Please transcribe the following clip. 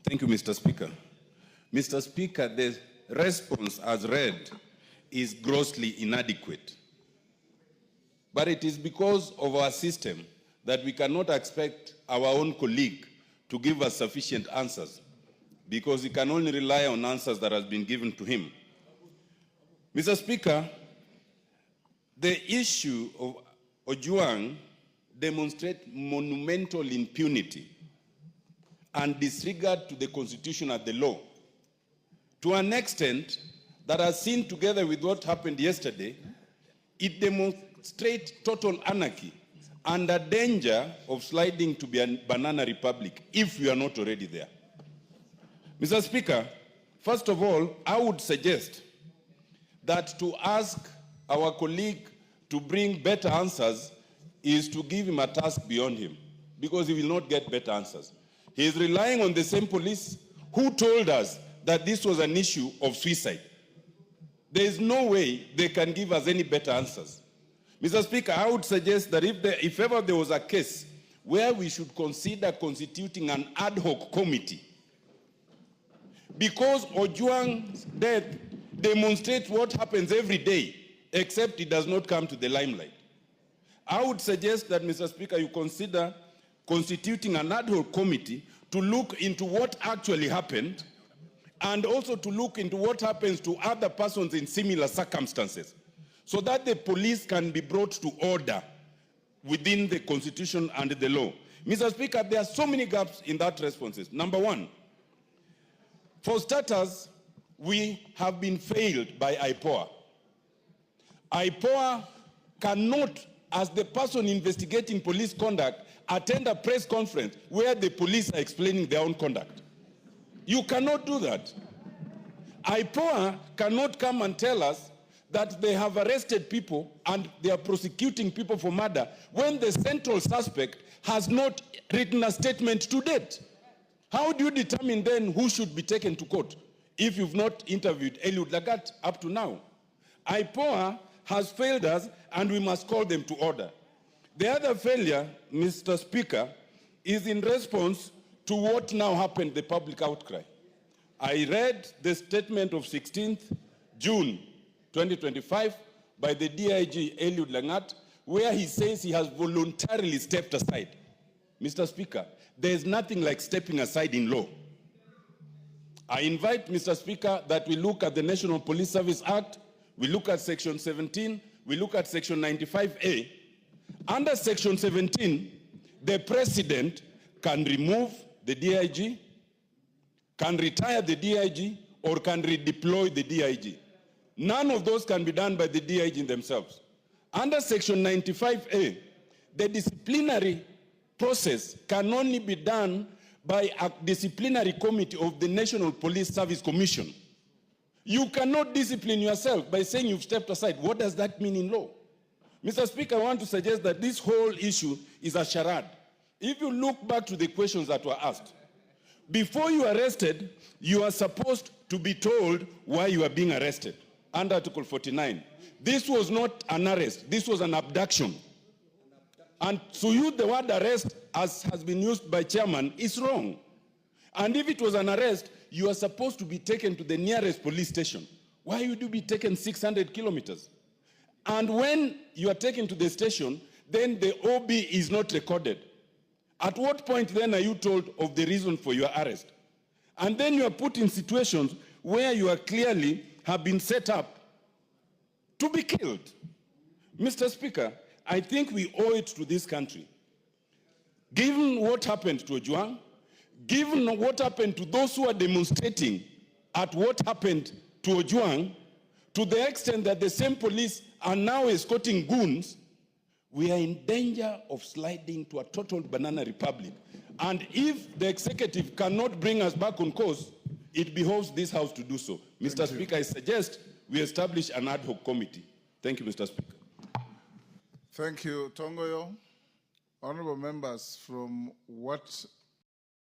Thank you, Mr. Speaker. Mr. Speaker, the response as read is grossly inadequate. But it is because of our system that we cannot expect our own colleague to give us sufficient answers, because he can only rely on answers that have been given to him. Mr. Speaker, the issue of Ojwang demonstrates monumental impunity and disregard to the Constitution and the law, to an extent that, as seen together with what happened yesterday, it demonstrates total anarchy and a danger of sliding to be a banana republic if we are not already there. Mr. Speaker, first of all, I would suggest that to ask our colleague to bring better answers is to give him a task beyond him, because he will not get better answers. He is relying on the same police who told us that this was an issue of suicide. There is no way they can give us any better answers. Mr. Speaker, I would suggest that if ever there was a case where we should consider constituting an ad hoc committee, because Ojwang's death demonstrates what happens every day, except it does not come to the limelight. I would suggest that, Mr. Speaker, you consider constituting an ad hoc committee to look into what actually happened, and also to look into what happens to other persons in similar circumstances, so that the police can be brought to order within the Constitution and the law. Mr. Speaker, there are so many gaps in that responses. Number one, for starters, we have been failed by Ipoa. Ipoa cannot, as the person investigating police conduct, attend a press conference where the police are explaining their own conduct. You cannot do that. Ipoa cannot come and tell us that they have arrested people and they are prosecuting people for murder when the central suspect has not written a statement to date. How do you determine then who should be taken to court if you've not interviewed Eliud Lagat up to now? Ipoa has failed us, and we must call them to order. The other failure, Mr. Speaker, is in response to what now happened, the public outcry. I read the statement of 16th June 2025 by the DIG Eliud Lagat, where he says he has voluntarily stepped aside. Mr. Speaker, there is nothing like stepping aside in law. I invite, Mr. Speaker, that we look at the National Police Service Act, we look at Section 17, we look at Section 95A. Under Section 17, the President can remove the DIG, can retire the DIG, or can redeploy the DIG. None of those can be done by the DIG themselves. Under Section 95A, the disciplinary process can only be done by a disciplinary committee of the National Police Service Commission. You cannot discipline yourself by saying you've stepped aside. What does that mean in law? Mr. Speaker, I want to suggest that this whole issue is a charade. If you look back to the questions that were asked, before you are arrested, you are supposed to be told why you are being arrested under Article 49. This was not an arrest, this was an abduction. And to use the word arrest, as has been used by chairman, is wrong. And if it was an arrest, you are supposed to be taken to the nearest police station. Why would you be taken 600 kilometers? And when you are taken to the station, then the OB is not recorded. At what point then are you told of the reason for your arrest? And then you are put in situations where you are clearly have been set up to be killed. Mr. Speaker, I think we owe it to this country, given what happened to Ojwang, given what happened to those who are demonstrating at what happened to Ojwang, to the extent that the same police are now escorting goons, we are in danger of sliding to a total banana republic. And if the executive cannot bring us back on course, it behoves this House to do so. Mr. Speaker, I suggest we establish an ad hoc committee. Thank you, Mr. Speaker. Thank you, Tongoyo. Honorable members, from what